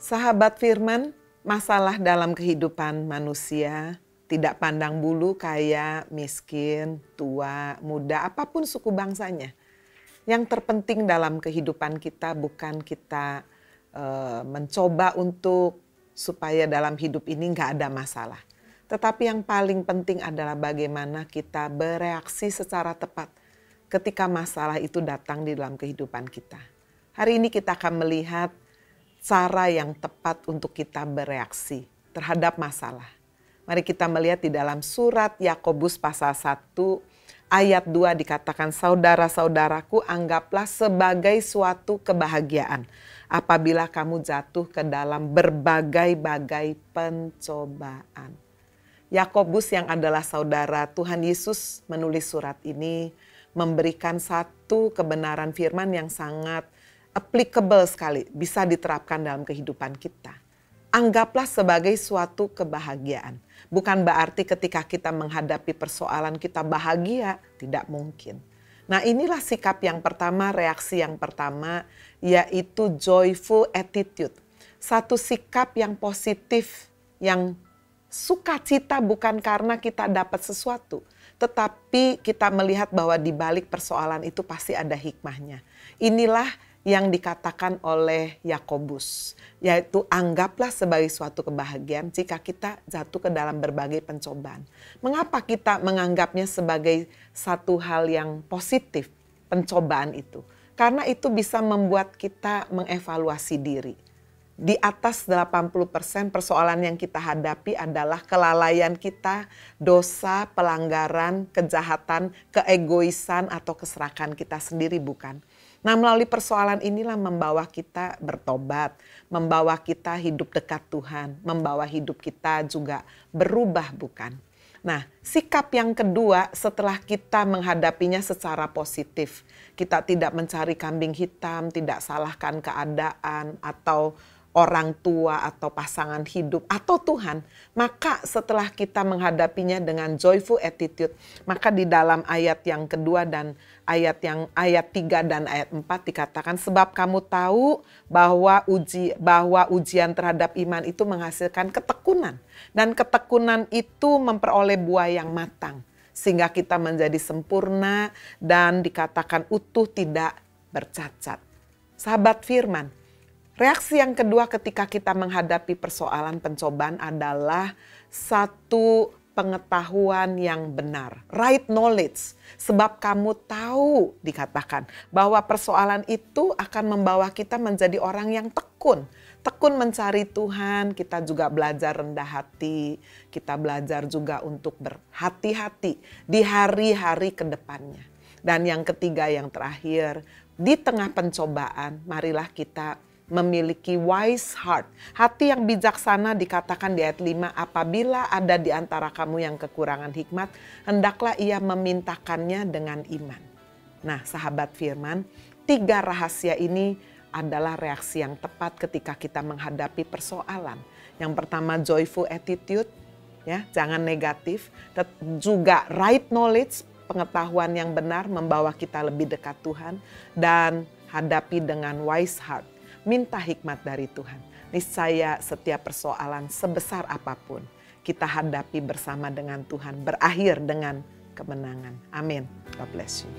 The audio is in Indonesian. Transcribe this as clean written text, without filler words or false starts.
Sahabat firman, masalah dalam kehidupan manusia tidak pandang bulu, kaya, miskin, tua, muda, apapun suku bangsanya. Yang terpenting dalam kehidupan kita bukan kita mencoba untuk supaya dalam hidup ini nggak ada masalah. Tetapi yang paling penting adalah bagaimana kita bereaksi secara tepat ketika masalah itu datang di dalam kehidupan kita. Hari ini kita akan melihat cara yang tepat untuk kita bereaksi terhadap masalah. Mari kita melihat di dalam surat Yakobus pasal 1 ayat 2 dikatakan, saudara-saudaraku, anggaplah sebagai suatu kebahagiaan apabila kamu jatuh ke dalam berbagai-bagai pencobaan. Yakobus yang adalah saudara Tuhan Yesus menulis surat ini memberikan satu kebenaran firman yang sangat applicable sekali, bisa diterapkan dalam kehidupan kita. Anggaplah sebagai suatu kebahagiaan. Bukan berarti ketika kita menghadapi persoalan kita bahagia, tidak mungkin. Nah, inilah sikap yang pertama, reaksi yang pertama, yaitu joyful attitude. Satu sikap yang positif, yang sukacita bukan karena kita dapat sesuatu, tetapi kita melihat bahwa di balik persoalan itu pasti ada hikmahnya. Inilah yang dikatakan oleh Yakobus, yaitu anggaplah sebagai suatu kebahagiaan jika kita jatuh ke dalam berbagai pencobaan. Mengapa kita menganggapnya sebagai satu hal yang positif, pencobaan itu? Karena itu bisa membuat kita mengevaluasi diri. Di atas 80% persoalan yang kita hadapi adalah kelalaian kita, dosa, pelanggaran, kejahatan, keegoisan, atau keserakahan kita sendiri, bukan? Nah, melalui persoalan inilah membawa kita bertobat, membawa kita hidup dekat Tuhan, membawa hidup kita juga berubah, bukan? Nah, sikap yang kedua setelah kita menghadapinya secara positif, kita tidak mencari kambing hitam, tidak salahkan keadaan atau orang tua atau pasangan hidup atau Tuhan, maka setelah kita menghadapinya dengan joyful attitude, maka di dalam ayat yang kedua dan ayat 3 dan ayat 4 dikatakan, sebab kamu tahu bahwa ujian terhadap iman itu menghasilkan ketekunan, dan ketekunan itu memperoleh buah yang matang sehingga kita menjadi sempurna dan dikatakan utuh, tidak bercacat. Sahabat firman, reaksi yang kedua ketika kita menghadapi persoalan pencobaan adalah satu pengetahuan yang benar. Right knowledge. Sebab kamu tahu, dikatakan, bahwa persoalan itu akan membawa kita menjadi orang yang tekun. Tekun mencari Tuhan, kita juga belajar rendah hati. Kita belajar juga untuk berhati-hati di hari-hari ke depannya. Dan yang ketiga, yang terakhir, di tengah pencobaan, marilah kita memiliki wise heart. Hati yang bijaksana dikatakan di ayat 5, apabila ada di antara kamu yang kekurangan hikmat, hendaklah ia memintakannya dengan iman. Nah, sahabat firman, 3 rahasia ini adalah reaksi yang tepat ketika kita menghadapi persoalan. Yang pertama, joyful attitude, ya, jangan negatif. Juga right knowledge, pengetahuan yang benar membawa kita lebih dekat Tuhan, dan hadapi dengan wise heart. Minta hikmat dari Tuhan. Niscaya setiap persoalan sebesar apapun kita hadapi bersama dengan Tuhan berakhir dengan kemenangan. Amin. God bless you.